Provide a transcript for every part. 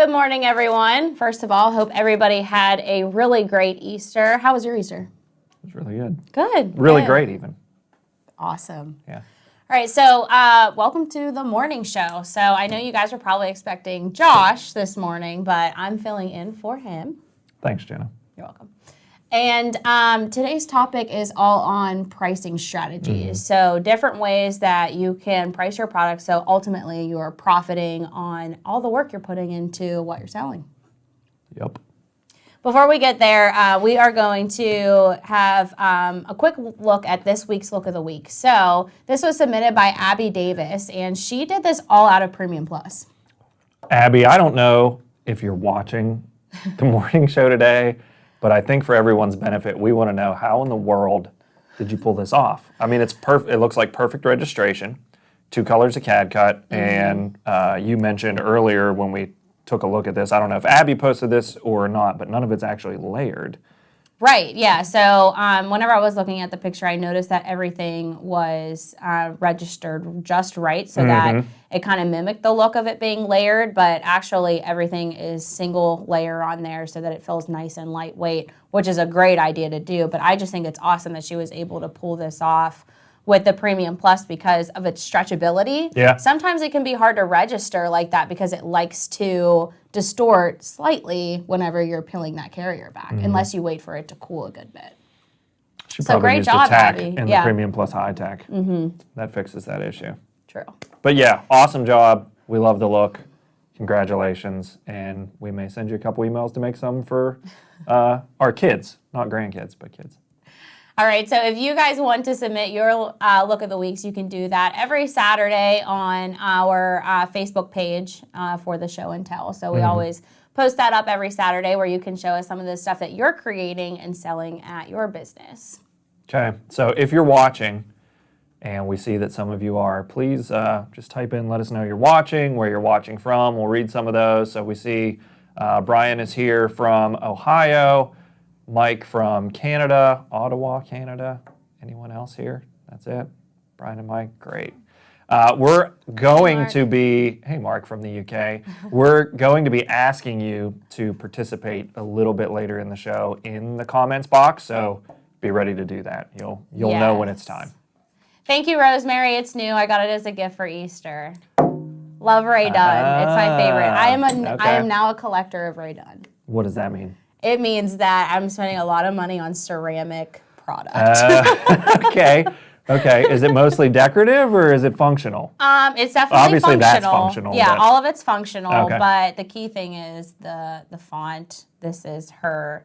Good morning, everyone. First of all, hope everybody had a really great Easter. How was your Easter? It was really good. Good. Really good. great, even. Awesome. Yeah. All right, so welcome to the morning show. So I know you guys were probably expecting Josh this morning, but I'm filling in for him. Thanks, Jenna. You're welcome. And today's topic is all on pricing strategies. So different ways that you can price your product so ultimately you're profiting on all the work you're putting into what you're selling. Yep. Before we get there, we are going to have a quick look at this week's Look of the Week. So this was submitted by Abby Davis, and she did this all out of Premium Plus. Abby, I don't know if you're watching the morning show today, but I think for everyone's benefit, we want to know how in the world did you pull this off? I mean, it's perfect. It looks like perfect registration, 2 colors of CAD-CUT, and you mentioned earlier when we took a look at this, I don't know if Abby posted this or not, but none of it's actually layered. Right, yeah. So whenever I was looking at the picture, I noticed that everything was registered just right so that it kind of mimicked the look of it being layered, but actually everything is single layer on there so that it feels nice and lightweight, which is a great idea to do. But I just think it's awesome that she was able to pull this off with the Premium Plus because of its stretchability. Yeah. Sometimes it can be hard to register like that because it likes to distort slightly whenever you're peeling that carrier back, unless you wait for it to cool a good bit. She So probably great used job, a tack Abby. in Yeah. the Premium Plus high tack. That fixes that issue. True. But yeah, awesome job. We love the look. Congratulations. And we may send you a couple emails to make some for our kids, not grandkids, but kids. All right, so if you guys want to submit your Look of the Weeks, you can do that every Saturday on our Facebook page for the show and tell. So we always post that up every Saturday where you can show us some of the stuff that you're creating and selling at your business. Okay, so if you're watching, and we see that some of you are, please just type in, let us know you're watching, where you're watching from. We'll read some of those. So we see Brian is here from Ohio. Mike from Canada, Ottawa, Canada. Anyone else here? That's it? Brian and Mike? Great. We're going to be, hey, Mark from the UK. We're going to be asking you to participate a little bit later in the show in the comments box, so be ready to do that. You'll know when it's time. Thank you, Rosemary. It's new. I got it as a gift for Easter. Love Ray Dunn. It's my favorite. I am now a collector of Ray Dunn. What does that mean? It means that I'm spending a lot of money on ceramic product. Okay. Is it mostly decorative or is it functional? It's definitely Obviously functional. that's functional. Yeah, but... all of it's functional, Okay. but the key thing is the font. This is her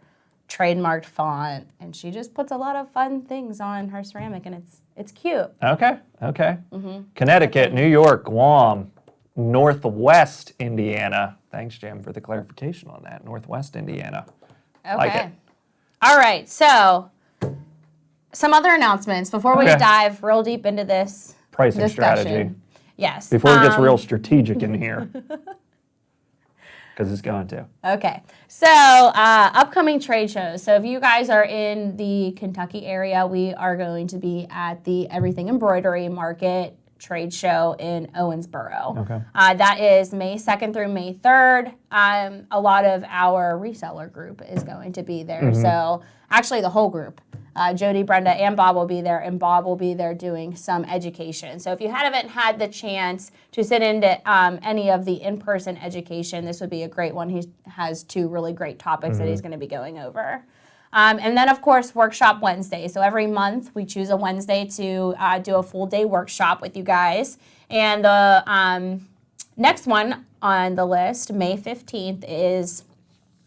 trademarked font, and she just puts a lot of fun things on her ceramic, and it's cute. Okay. Connecticut, New York, Guam, Northwest Indiana. Thanks, Jim, for the clarification on that. Northwest Indiana. Okay. Like it. All right, so some other announcements before we dive real deep into this Pricing discussion. strategy. Yes. Before it gets real strategic in here. Because it's going to. Okay, so upcoming trade shows. So if you guys are in the Kentucky area, we are going to be at the Everything Embroidery Market trade show in Owensboro. Okay. That is May 2nd through May 3rd. A lot of our reseller group is going to be there. So actually the whole group. Jody, Brenda, and Bob will be there, and Bob will be there doing some education. So if you haven't had the chance to sit into any of the in-person education, this would be a great one. He has 2 really great topics that he's going to be going over. And then, of course, Workshop Wednesday. So every month we choose a Wednesday to do a full day workshop with you guys. And the next one on the list, May 15th, is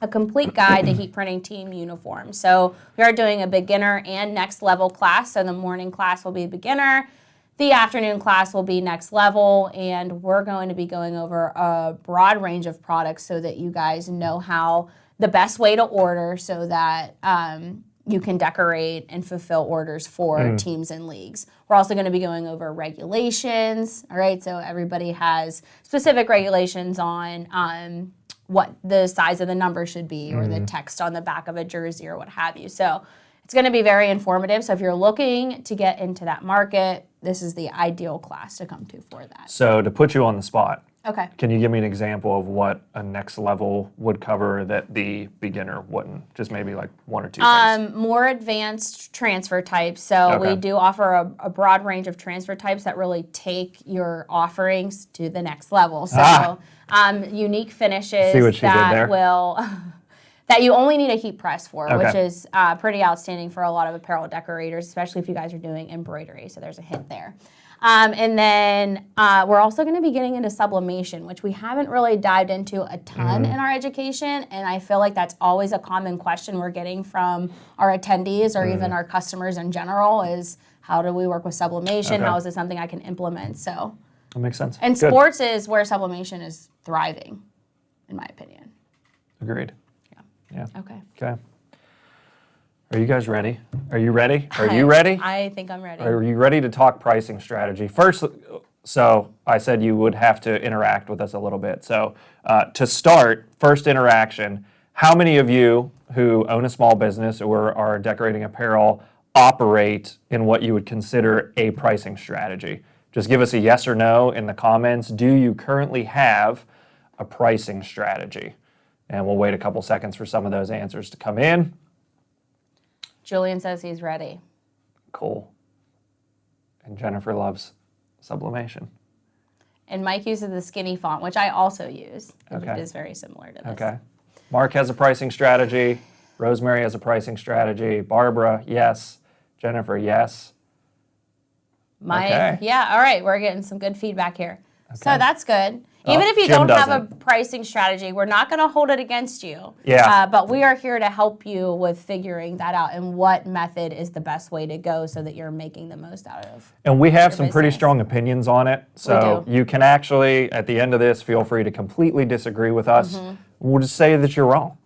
a complete guide to heat printing team uniforms. So we are doing a beginner and next level class. So the morning class will be beginner. The afternoon class will be next level. And we're going to be going over a broad range of products so that you guys know how the best way to order so that you can decorate and fulfill orders for teams and leagues. We're also going to be going over regulations, all right? So everybody has specific regulations on what the size of the number should be or the text on the back of a jersey or what have you. So It's going to be very informative. So if you're looking to get into that market, this is the ideal class to come to for that. So to put you on the spot, Okay. can you give me an example of what a next level would cover that the beginner wouldn't? Just maybe like one or two things. More advanced transfer types. So Okay. we do offer a broad range of transfer types that really take your offerings to the next level. So unique finishes See what she did there? that will that you only need a heat press for, Okay. which is pretty outstanding for a lot of apparel decorators, especially if you guys are doing embroidery. So there's a hint there. And then we're also going to be getting into sublimation, which we haven't really dived into a ton in our education. And I feel like that's always a common question we're getting from our attendees or even our customers in general is, how do we work with sublimation? Okay. How is it something I can implement? So, That makes sense. and Good. sports is where sublimation is thriving, in my opinion. Agreed. Yeah. Okay. Okay. Are you guys ready? Are you ready? Are you ready? I think I'm ready. Are you ready to talk pricing strategy? First, so I said you would have to interact with us a little bit. So to start, first interaction, how many of you who own a small business or are decorating apparel operate in what you would consider a pricing strategy? Just give us a yes or no in the comments. Do you currently have a pricing strategy? And we'll wait a couple seconds for some of those answers to come in. Julian says he's ready. Cool. And Jennifer loves sublimation. And Mike uses the skinny font, which I also use. Okay. It is very similar to this. Okay. Mark has a pricing strategy. Rosemary has a pricing strategy. Barbara, yes. Jennifer, yes. Mike, Okay. yeah, all right, we're getting some good feedback here. So Okay. that's good. Oh, Even if you Jim don't have a doesn't. pricing strategy, we're not going to hold it against you. Yeah. But we are here to help you with figuring that out and what method is the best way to go so that you're making the most out of. And we have some pretty business. strong opinions on it. So do. you can actually, at the end of this, feel free to completely disagree with us. Mm-hmm. We'll just say that you're wrong.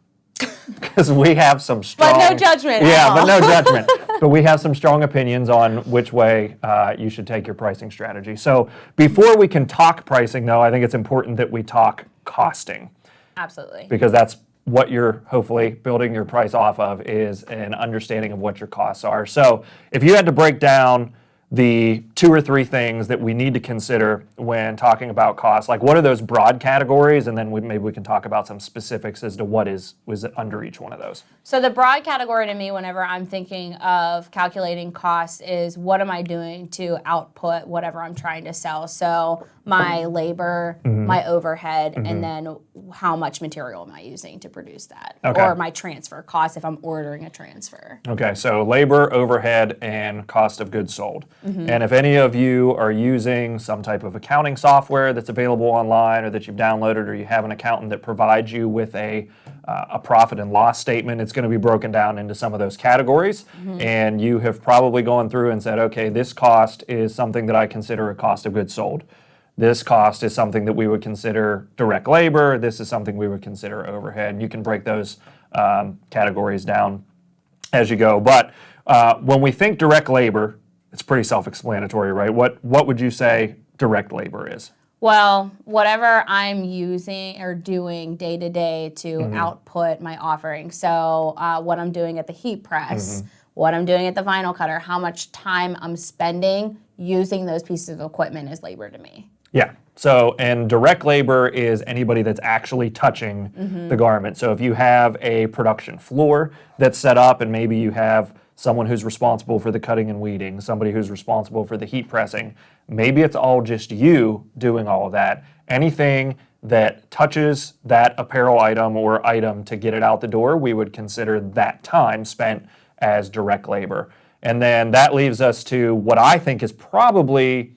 Because we have some strong... But no judgment at Yeah, all. but no judgment. But we have some strong opinions on which way you should take your pricing strategy. So before we can talk pricing, though, I think it's important that we talk costing. Absolutely. Because that's what you're hopefully building your price off of, is an understanding of what your costs are. So if you had to break down the 2 or 3 things that we need to consider when talking about costs, like what are those broad categories, and then maybe we can talk about some specifics as to what was under each one of those. So the broad category to me whenever I'm thinking of calculating costs is what am I doing to output whatever I'm trying to sell. So my labor, my overhead, and then how much material am I using to produce that? Okay. Or my transfer cost if I'm ordering a transfer. Okay, so labor, overhead, and cost of goods sold. And if any of you are using some type of accounting software that's available online or that you've downloaded, or you have an accountant that provides you with a profit and loss statement, it's going to be broken down into some of those categories. And you have probably gone through and said, okay, this cost is something that I consider a cost of goods sold. This cost is something that we would consider direct labor. This is something we would consider overhead. And you can break those categories down as you go. But when we think direct labor, it's pretty self-explanatory, right? What would you say direct labor is? Well, whatever I'm using or doing day to day to output my offering. So what I'm doing at the heat press, what I'm doing at the vinyl cutter, how much time I'm spending using those pieces of equipment is labor to me. Yeah. So, and direct labor is anybody that's actually touching the garment. So if you have a production floor that's set up and maybe you have someone who's responsible for the cutting and weeding, somebody who's responsible for the heat pressing, maybe it's all just you doing all of that. Anything that touches that apparel item or item to get it out the door, we would consider that time spent as direct labor. And then that leaves us to what I think is probably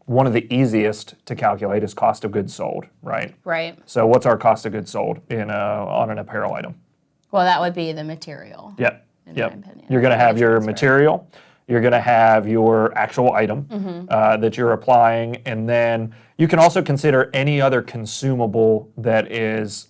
one of the easiest to calculate is cost of goods sold, right? Right. So what's our cost of goods sold on an apparel item? Well, that would be the material. Yep. In my opinion. You're going to have your material, you're going to have your actual item that you're applying, and then you can also consider any other consumable that is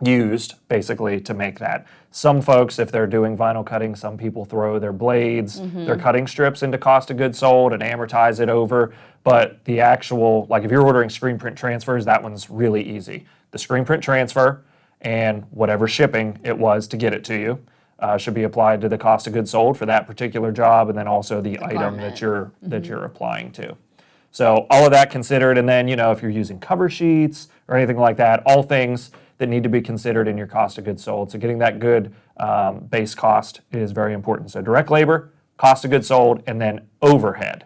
used basically to make that. Some folks, if they're doing vinyl cutting, some people throw their blades, their cutting strips into cost of goods sold and amortize it over. But the actual, like if you're ordering screen print transfers, that one's really easy. The screen print transfer and whatever shipping it was to get it to you. should be applied to the cost of goods sold for that particular job, and then also the item garment. that you're applying to. So all of that considered, and then if you're using cover sheets or anything like that, all things that need to be considered in your cost of goods sold. So getting that good base cost is very important. So direct labor, cost of goods sold, and then overhead.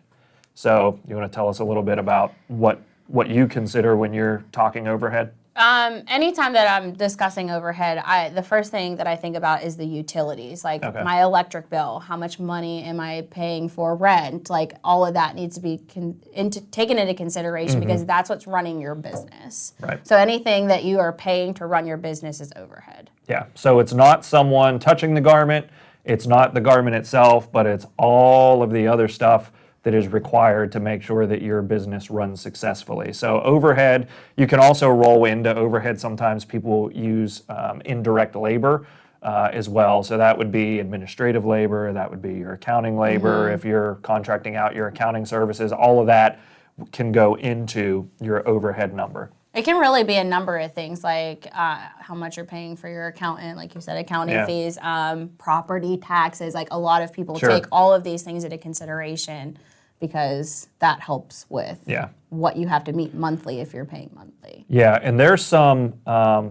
So you want to tell us a little bit about what you consider when you're talking overhead? Anytime that I'm discussing overhead, the first thing that I think about is the utilities, like my electric bill, how much money am I paying for rent, like all of that needs to be taken into consideration because that's what's running your business. Right. So anything that you are paying to run your business is overhead. Yeah, so it's not someone touching the garment, it's not the garment itself, but it's all of the other stuff that is required to make sure that your business runs successfully. So overhead, you can also roll into overhead. Sometimes people use indirect labor as well. So that would be administrative labor, that would be your accounting labor. If you're contracting out your accounting services, all of that can go into your overhead number. It can really be a number of things, like how much you're paying for your accountant, like you said, accounting fees, property taxes. Like a lot of people take all of these things into consideration because that helps with what you have to meet monthly if you're paying monthly. Yeah, and there's some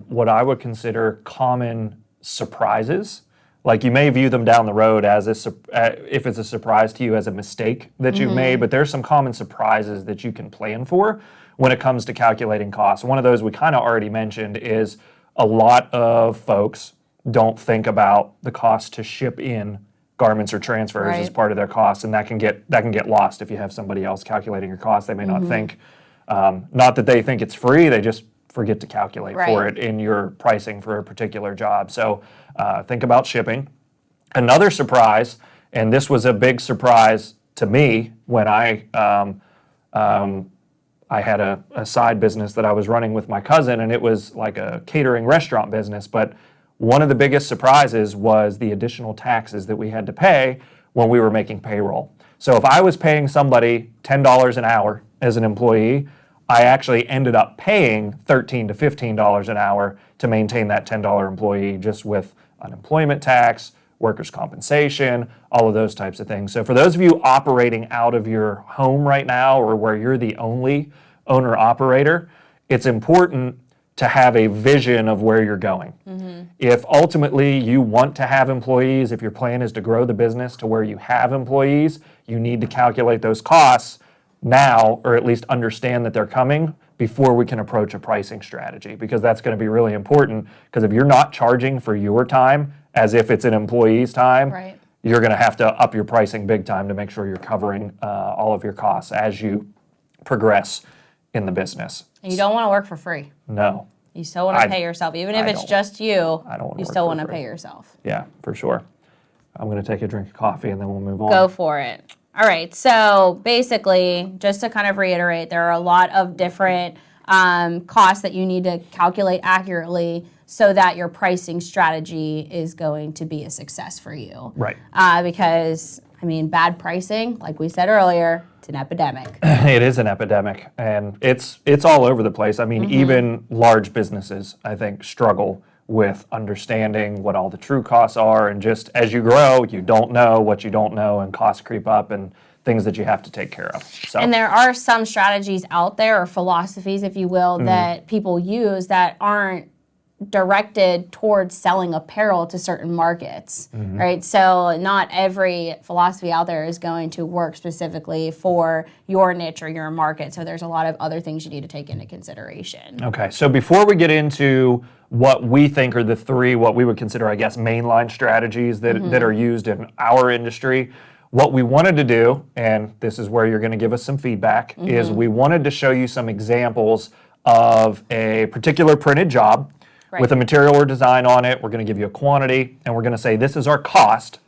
what I would consider common surprises. Like you may view them down the road as if it's a surprise to you as a mistake that you've made, but there's some common surprises that you can plan for when it comes to calculating costs. One of those we kind of already mentioned is a lot of folks don't think about the cost to ship in garments or transfers as part of their costs, and that can get lost if you have somebody else calculating your costs. They may not think, not that they think it's free, they just forget to calculate for it in your pricing for a particular job. So think about shipping. Another surprise, and this was a big surprise to me when I had a side business that I was running with my cousin, and it was like a catering restaurant business, but one of the biggest surprises was the additional taxes that we had to pay when we were making payroll. So if I was paying somebody $10 an hour as an employee, I actually ended up paying $13 to $15 an hour to maintain that $10 employee, just with unemployment tax, workers' compensation, all of those types of things. So for those of you operating out of your home right now or where you're the only owner-operator, it's important to have a vision of where you're going. If ultimately you want to have employees, if your plan is to grow the business to where you have employees, you need to calculate those costs now, or at least understand that they're coming before we can approach a pricing strategy, because that's going to be really important. Because if you're not charging for your time as if it's an employee's time, you're going to have to up your pricing big time to make sure you're covering all of your costs as you progress in the business. And you don't want to work for free. No. You still want to pay yourself. Even if it's just you, you still want to pay yourself. Yeah, for sure. I'm going to take a drink of coffee and then we'll move on. Go for it. All right, so basically, just to kind of reiterate, there are a lot of different costs that you need to calculate accurately so that your pricing strategy is going to be a success for you. Right. Because, I mean, bad pricing, like we said earlier, it's an epidemic. It is an epidemic, and it's all over the place. I mean, even large businesses, I think, struggle with understanding what all the true costs are, and just as you grow, you don't know what you don't know, and costs creep up, and things that you have to take care of. So. And there are some strategies out there, or philosophies, if you will, that people use that aren't directed towards selling apparel to certain markets, right? So not every philosophy out there is going to work specifically for your niche or your market. So there's a lot of other things you need to take into consideration. Okay, so before we get into what we think are the three, what we would consider, I guess, mainline strategies that are used in our industry, what we wanted to do, and this is where you're going to give us some feedback, is we wanted to show you some examples of a particular printed job with a material or design on it. We're going to give you a quantity, and we're going to say, this is our cost.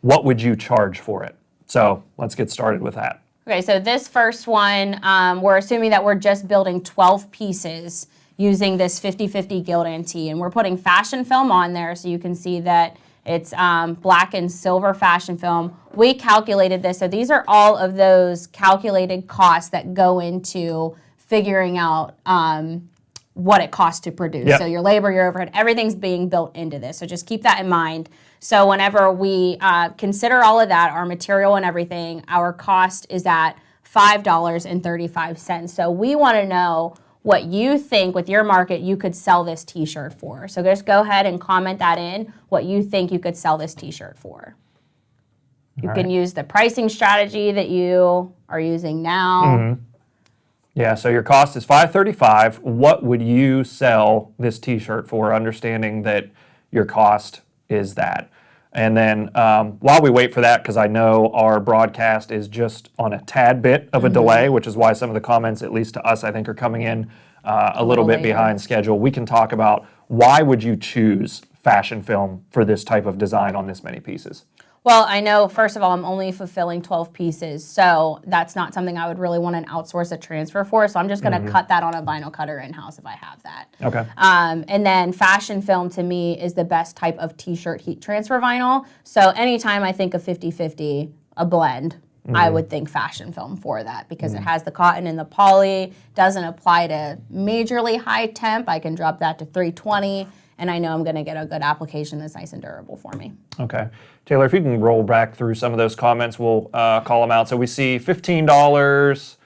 What would you charge for it? So let's get started with that. Okay, so this first one, we're assuming that we're just building 12 pieces using this 50/50 gilt and tee, and we're putting fashion film on there so you can see that it's black and silver fashion film. We calculated this, so these are all of those calculated costs that go into figuring out what it costs to produce. Yep. So your labor, your overhead, everything's being built into this. So just keep that in mind. So whenever we consider all of that, our material and everything, our cost is at $5.35. So we want to know what you think with your market you could sell this t-shirt for. So just go ahead and comment that in, what you think you could sell this t-shirt for. You can use the pricing strategy that you are using now. Yeah, so your cost is $5.35. What would you sell this t-shirt for, understanding that your cost is that? And then while we wait for that, because I know our broadcast is just on a tad bit of a delay, which is why some of the comments, at least to us, I think are coming in a little bit later. behind schedule. We can talk about why would you choose fashion film for this type of design on this many pieces? Well, I know, first of all, I'm only fulfilling 12 pieces, so that's not something I would really want to outsource a transfer for, so I'm just going to cut that on a vinyl cutter in-house if I have that. Okay. And then fashion film, to me, is the best type of t-shirt heat transfer vinyl, so anytime I think of 50-50, a blend, I would think fashion film for that, because it has the cotton and the poly, doesn't apply to majorly high temp. I can drop that to 320, and I know I'm going to get a good application that's nice and durable for me. Okay. Taylor, if you can roll back through some of those comments, we'll call them out. So we see $15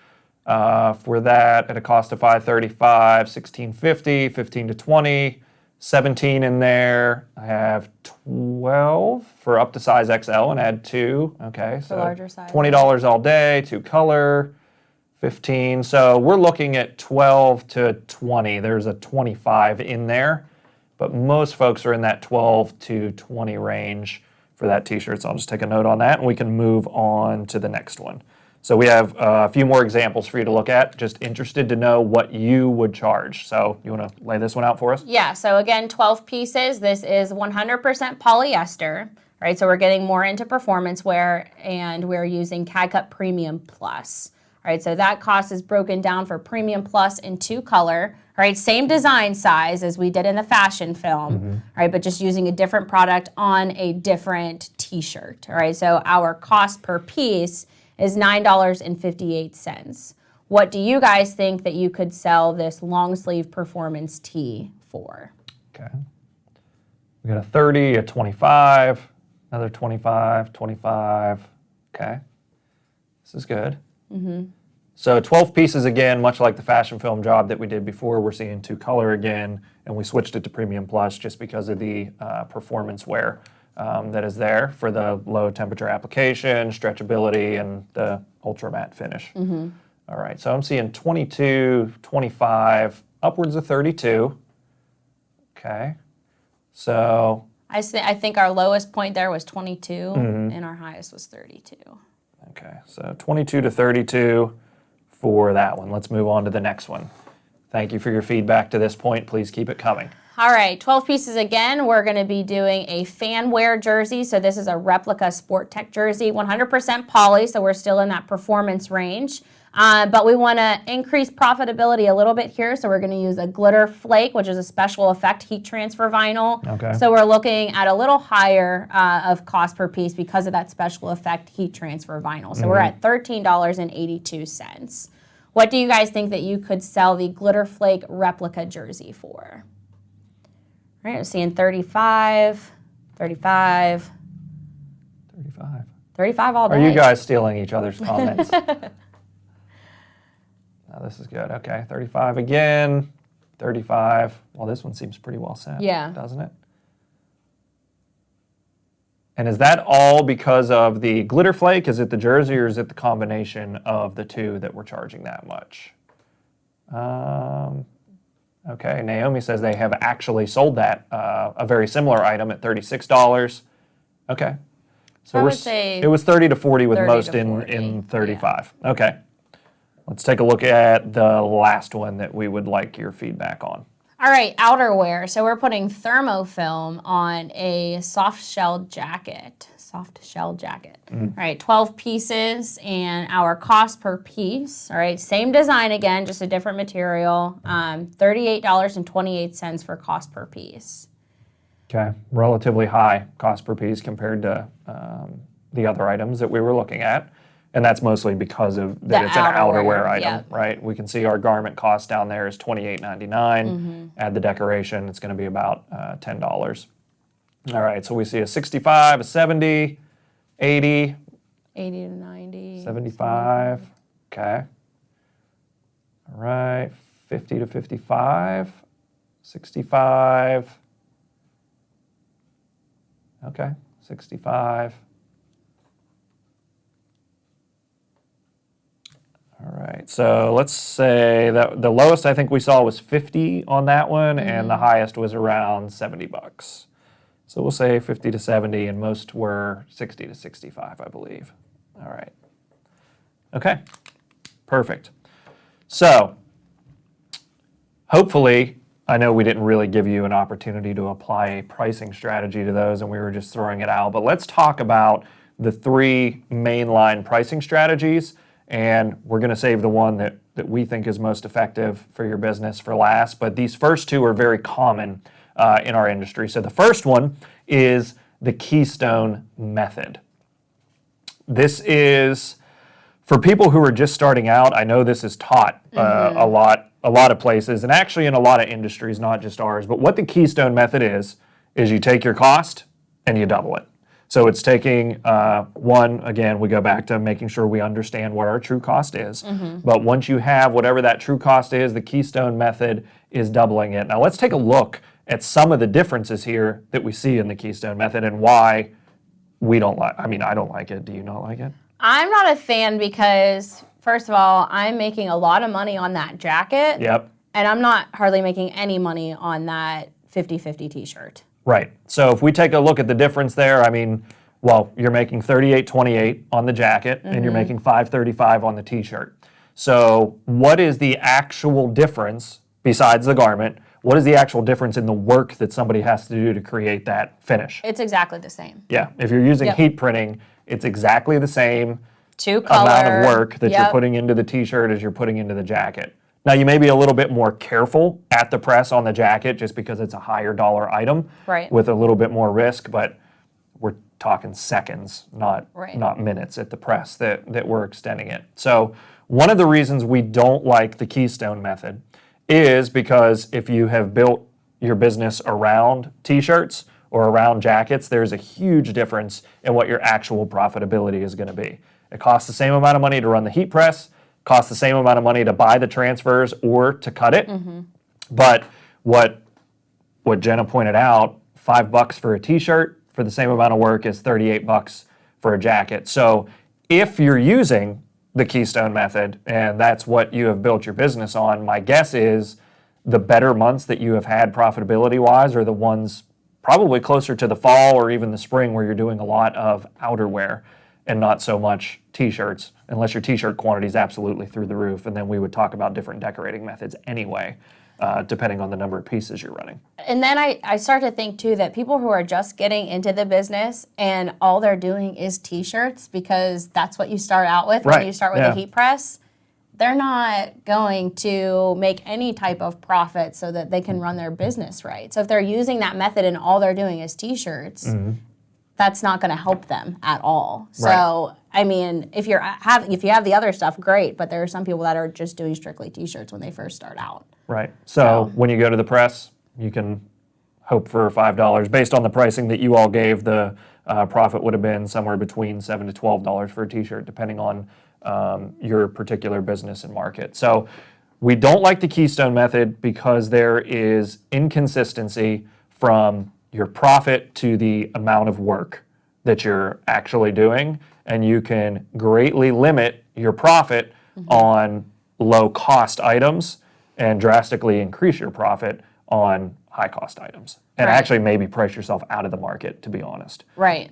for that at a cost of $5.35, $16.50, 15 to 20, 17 in there. I have 12 for up to size XL and add 2. Okay, so larger size. $20 all day, 2 color, 15. So we're looking at 12 to 20. There's a 25 in there, but most folks are in that 12 to 20 range for that t-shirt. So I'll just take a note on that, and we can move on to the next one. So we have a few more examples for you to look at. Just interested to know what you would charge. So you want to lay this one out for us? Yeah, so again, 12 pieces. This is 100% polyester, right? So we're getting more into performance wear, and we're using CAD-CUT Premium Plus. All right, so that cost is broken down for Premium Plus in 2 color. All right, same design size as we did in the fashion film, all right, but just using a different product on a different t-shirt. All right, so our cost per piece is $9.58. What do you guys think that you could sell this long sleeve performance tee for? Okay. We got a 30, a 25, another 25, 25. Okay. This is good. So 12 pieces again, much like the fashion film job that we did before. We're seeing 2 color again, and we switched it to Premium Plus just because of the performance wear that is there for the low temperature application, stretchability, and the ultra matte finish. All right, so I'm seeing 22, 25, upwards of 32. Okay, so I think our lowest point there was 22, and our highest was 32. okay, so 22 to 32 for that one. Let's move on to the next one. Thank you for your feedback to this point. Please keep it coming. All right, 12 pieces again. We're going to be doing a fan wear jersey. So this is a replica Sport Tech jersey, 100% poly, so we're still in that performance range. But we want to increase profitability a little bit here, so we're going to use a glitter flake, which is a special effect heat transfer vinyl. Okay. So we're looking at a little higher of cost per piece because of that special effect heat transfer vinyl. So we're at $13.82. What do you guys think that you could sell the glitter flake replica jersey for? All right, we're seeing 35, 35, 35. 35 all day. Are you guys stealing each other's comments? Now this is good. Okay, 35 again, 35. Well, this one seems pretty well set, doesn't it? And is that all because of the glitter flake? Is it the jersey, or is it the combination of the two that we're charging that much? Okay, Naomi says they have actually sold that, a very similar item at $36. Okay. So I would say it was 30 to 40 with 30 most to in 40, 35. Yeah. Okay. Let's take a look at the last one that we would like your feedback on. All right, outerwear. So we're putting thermofilm on a soft shell jacket. All right, 12 pieces, and our cost per piece, all right, same design again, just a different material, $38.28 for cost per piece. Okay, relatively high cost per piece compared to the other items that we were looking at. And that's mostly because of that it's an outerwear item, yep. right? We can see our garment cost down there is $28.99. Add the decoration, it's going to be about $10. All right, so we see a 65, a 70, 80, 80 to 90. 75. Okay. All right, 50 to 55, 65. Okay, 65. All right, so let's say that the lowest I think we saw was 50 on that one, and the highest was around $70. So we'll say 50 to 70, and most were 60 to 65, I believe. All right. Okay, perfect. So hopefully, I know we didn't really give you an opportunity to apply a pricing strategy to those, and we were just throwing it out, but let's talk about the 3 mainline pricing strategies. And we're going to save the one that we think is most effective for your business for last. But these first 2 are very common in our industry. So the first one is the keystone method. This is for people who are just starting out. I know this is taught a lot of places, and actually in a lot of industries, not just ours. But what the keystone method is you take your cost and you double it. So it's taking, again, we go back to making sure we understand what our true cost is. But once you have whatever that true cost is, the keystone method is doubling it. Now let's take a look at some of the differences here that we see in the keystone method and why we don't like, I don't like it. Do you not like it? I'm not a fan because, first of all, I'm making a lot of money on that jacket. Yep. And I'm not hardly making any money on that 50/50 t-shirt. Right. So if we take a look at the difference there, you're making $38.28 on the jacket and you're making $5.35 on the t-shirt. So what is the actual difference besides the garment? What is the actual difference in the work that somebody has to do to create that finish? It's exactly the same. Yeah. If you're using heat printing, it's exactly the same 2-color amount of work that you're putting into the t-shirt as you're putting into the jacket. Now, you may be a little bit more careful at the press on the jacket just because it's a higher dollar item with a little bit more risk, but we're talking seconds, not minutes at the press that we're extending it. So one of the reasons we don't like the keystone method is because if you have built your business around t-shirts or around jackets, there's a huge difference in what your actual profitability is going to be. It costs the same amount of money to run the heat press, costs the same amount of money to buy the transfers or to cut it. But what Jenna pointed out, $5 for a t-shirt for the same amount of work is $38 for a jacket. So if you're using the keystone method and that's what you have built your business on, my guess is the better months that you have had profitability-wise are the ones probably closer to the fall or even the spring where you're doing a lot of outerwear and not so much t-shirts, unless your t-shirt quantity is absolutely through the roof, and then we would talk about different decorating methods anyway, depending on the number of pieces you're running. And then I start to think, too, that people who are just getting into the business and all they're doing is t-shirts because that's what you start out with when you start with a heat press, they're not going to make any type of profit so that they can run their business right. So if they're using that method and all they're doing is t-shirts, that's not going to help them at all. So, if you have the other stuff, great, but there are some people that are just doing strictly t-shirts when they first start out. Right. So when you go to the press, you can hope for $5. Based on the pricing that you all gave, the profit would have been somewhere between $7 to $12 for a t-shirt, depending on your particular business and market. So we don't like the keystone method because there is inconsistency from your profit to the amount of work that you're actually doing, and you can greatly limit your profit on low-cost items and drastically increase your profit on high-cost items. And actually maybe price yourself out of the market, to be honest. Right.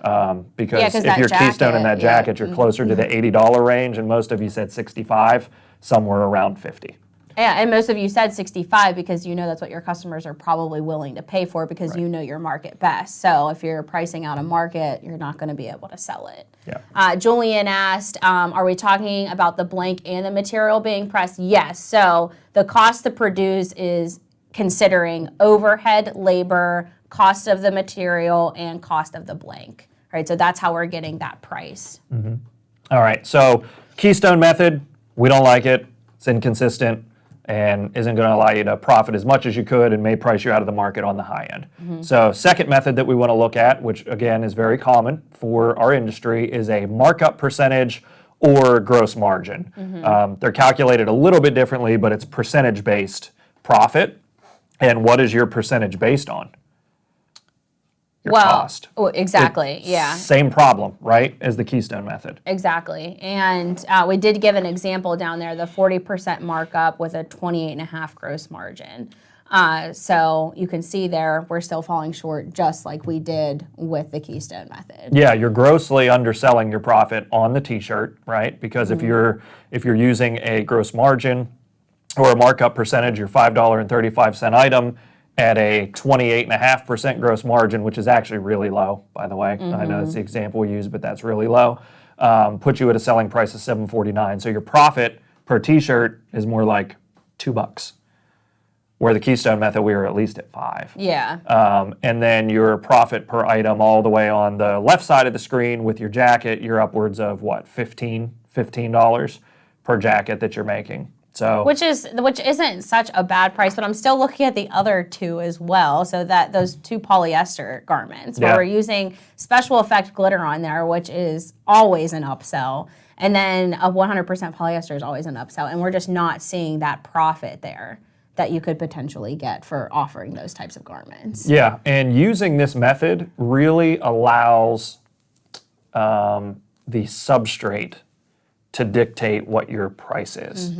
Because if you're keystone in that jacket, you're closer to the $80 range, and most of you said 65, somewhere around 50. Yeah, and most of you said 65 because you know that's what your customers are probably willing to pay for because you know your market best. So if you're pricing out a market, you're not going to be able to sell it. Yeah. Julian asked, are we talking about the blank and the material being pressed? Yes. So the cost to produce is considering overhead, labor, cost of the material, and cost of the blank. Right. So that's how we're getting that price. All right, so keystone method, we don't like it. It's inconsistent and isn't going to allow you to profit as much as you could and may price you out of the market on the high end. So second method that we want to look at, which again is very common for our industry, is a markup percentage or gross margin. They're calculated a little bit differently, but it's percentage-based profit. And what is your percentage based on? Your cost. Oh, exactly. Yeah. Same problem, right, as the keystone method. Exactly. And we did give an example down there, the 40% markup with a 28.5 gross margin. So you can see there, we're still falling short just like we did with the keystone method. Yeah, you're grossly underselling your profit on the t-shirt, right? Because if you're using a gross margin or a markup percentage, your $5.35 item at a 28.5% gross margin, which is actually really low, by the way. I know that's the example we use, but that's really low. Puts you at a selling price of $7.49. So your profit per t-shirt is more like $2. Where the keystone method, we were at least at $5. Yeah. And then your profit per item all the way on the left side of the screen with your jacket, you're upwards of what, $15 per jacket that you're making. So Which isn't such a bad price, but I'm still looking at the other two as well. So that those two polyester garments where Yeah. we're using special effect glitter on there, which is always an upsell. And then a 100% polyester is always an upsell. And we're just not seeing that profit there that you could potentially get for offering those types of garments. yeah, and using this method really allows the substrate to dictate what your price is.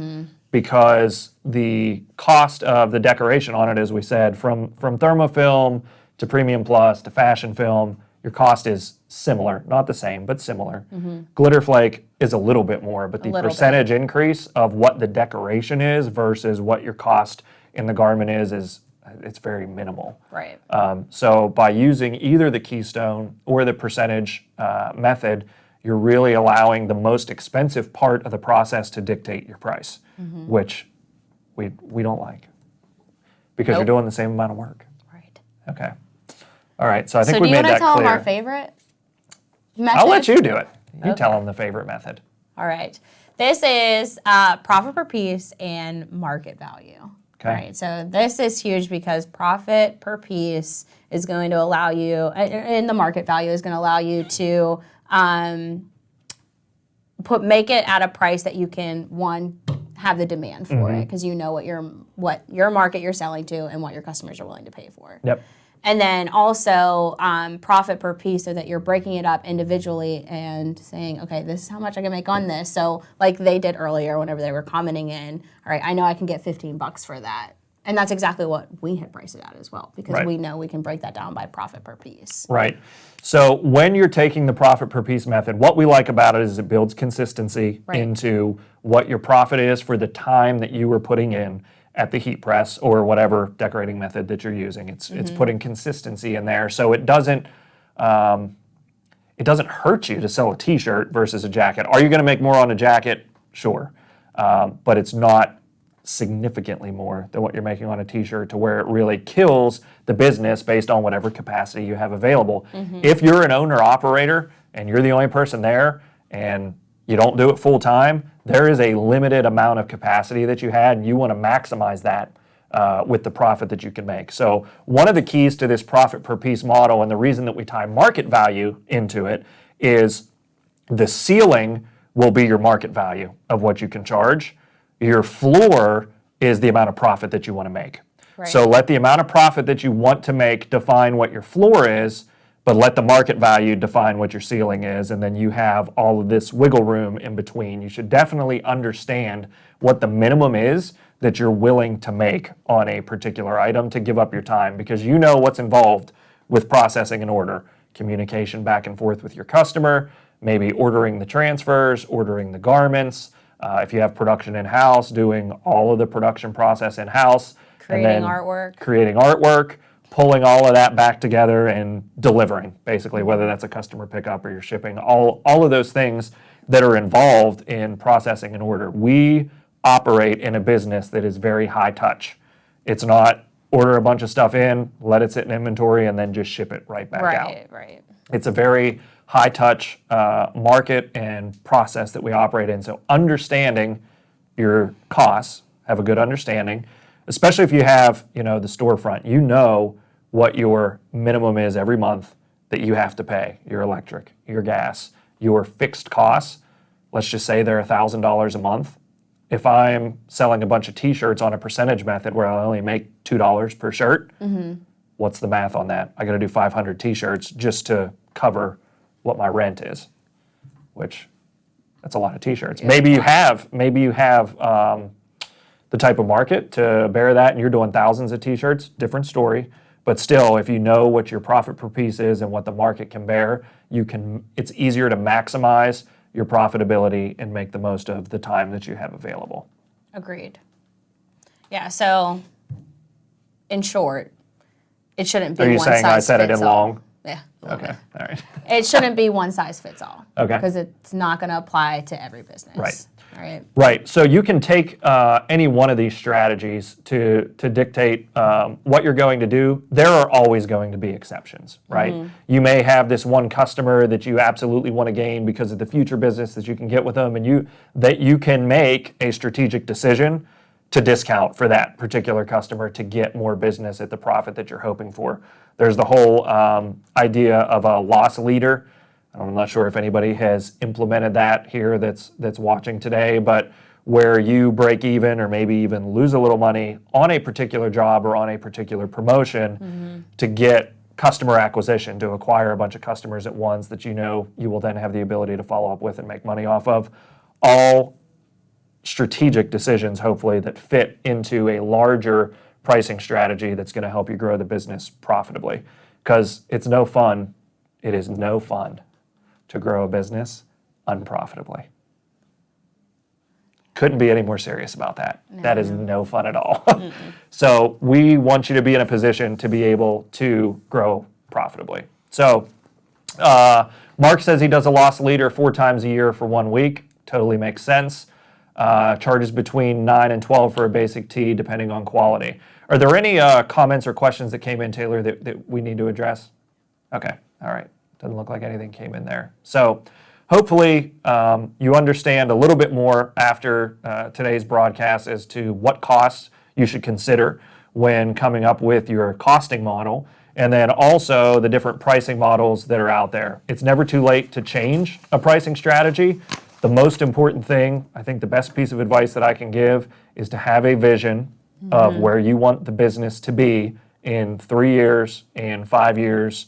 Because the cost of the decoration on it, as we said, from thermofilm to Premium Plus to fashion film, your cost is similar, not the same, but similar. Glitter flake is a little bit more, but the percentage increase of what the decoration is versus what your cost in the garment is it's very minimal. Right. So by using either the keystone or the percentage method, you're really allowing the most expensive part of the process to dictate your price, which we don't like because you're doing the same amount of work. Right. Okay. All right. So I think So we do you made want that to tell clear. them our favorite method? I'll let you do it. You tell them the favorite method. All right. This is profit per piece and market value. Okay. All right. So this is huge because profit per piece is going to allow you, and the market value is going to allow you to make it at a price that you can, one, have the demand for it because you know what your market you're selling to and what your customers are willing to pay for. Yep. And then also profit per piece so that you're breaking it up individually and saying, okay, this is how much I can make on this. So like they did earlier whenever they were commenting in, all right, I know I can get $15 for that. And that's exactly what we had priced it at as well because we know we can break that down by profit per piece. Right. So when you're taking the profit per piece method, what we like about it is it builds consistency into what your profit is for the time that you were putting in at the heat press or whatever decorating method that you're using. It's putting consistency in there, so it doesn't hurt you to sell a t-shirt versus a jacket. Are you going to make more on a jacket? Sure, but it's not significantly more than what you're making on a t-shirt to where it really kills the business based on whatever capacity you have available. If you're an owner operator and you're the only person there and you don't do it full time, there is a limited amount of capacity that you had and you want to maximize that with the profit that you can make. So one of the keys to this profit per piece model and the reason that we tie market value into it is the ceiling will be your market value of what you can charge. Your floor is the amount of profit that you want to make. Right. So let the amount of profit that you want to make define what your floor is, but let the market value define what your ceiling is, and then you have all of this wiggle room in between. You should definitely understand what the minimum is that you're willing to make on a particular item to give up your time, because you know what's involved with processing an order. Communication back and forth with your customer, maybe ordering the transfers, ordering the garments, if you have production in-house, doing all of the production process in-house. Creating artwork, pulling all of that back together and delivering, basically, whether that's a customer pickup or you're shipping, all of those things that are involved in processing an order. We operate in a business that is very high touch. It's not order a bunch of stuff in, let it sit in inventory, and then just ship it right back out. Right. It's a very high-touch market and process that we operate in. So understanding your costs, have a good understanding, especially if you have, the storefront. You know what your minimum is every month that you have to pay, your electric, your gas, your fixed costs. Let's just say they're $1,000 a month. If I'm selling a bunch of t-shirts on a percentage method where I only make $2 per shirt, what's the math on that? I got to do 500 t-shirts just to cover what my rent is, which that's a lot of t-shirts. Yeah. Maybe you have the type of market to bear that and you're doing thousands of t-shirts, different story. But still, if you know what your profit per piece is and what the market can bear, it's easier to maximize your profitability and make the most of the time that you have available. Agreed. Yeah, so in short, it shouldn't be one size fits all. Are you saying I said it in long? Yeah. Okay, all right. It shouldn't be one size fits all. Okay. Because it's not going to apply to every business. Right. Right. So you can take any one of these strategies to dictate what you're going to do. There are always going to be exceptions, right? You may have this one customer that you absolutely want to gain because of the future business that you can get with them, and you can make a strategic decision to discount for that particular customer to get more business at the profit that you're hoping for. There's the whole idea of a loss leader. I'm not sure if anybody has implemented that here that's watching today, but where you break even or maybe even lose a little money on a particular job or on a particular promotion to get customer acquisition, to acquire a bunch of customers at once that you will then have the ability to follow up with and make money off of. All strategic decisions, hopefully, that fit into a larger pricing strategy that's going to help you grow the business profitably. Because it is no fun to grow a business unprofitably. Couldn't be any more serious about that. No, that is no fun at all. So we want you to be in a position to be able to grow profitably. So Mark says he does a loss leader 4 times a year for 1 week. Totally makes sense. Charges between 9 and 12 for a basic tee, depending on quality. Are there any comments or questions that came in, Taylor, that we need to address? Okay, all right. Doesn't look like anything came in there. So hopefully you understand a little bit more after today's broadcast as to what costs you should consider when coming up with your costing model, and then also the different pricing models that are out there. It's never too late to change a pricing strategy. The most important thing, I think the best piece of advice that I can give is to have a vision of where you want the business to be in 3 years, in 5 years.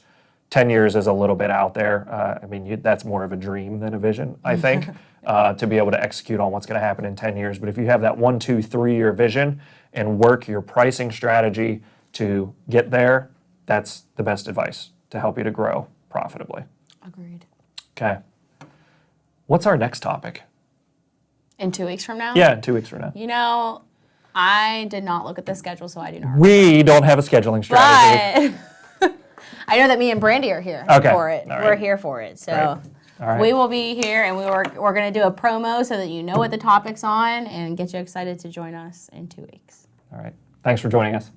10 years is a little bit out there. That's more of a dream than a vision, I think, to be able to execute on what's going to happen in 10 years. But if you have that 1, 2, 3 year vision and work your pricing strategy to get there, that's the best advice to help you to grow profitably. Agreed. Okay. What's our next topic? In 2 weeks from now? Yeah, in 2 weeks from now. I did not look at the schedule, so I do not. We don't have a scheduling strategy. But I know that me and Brandy are here for it. Right. We're here for it. So we will be here, and we're going to do a promo so that you know what the topic's on and get you excited to join us in 2 weeks. All right. Thanks for joining us.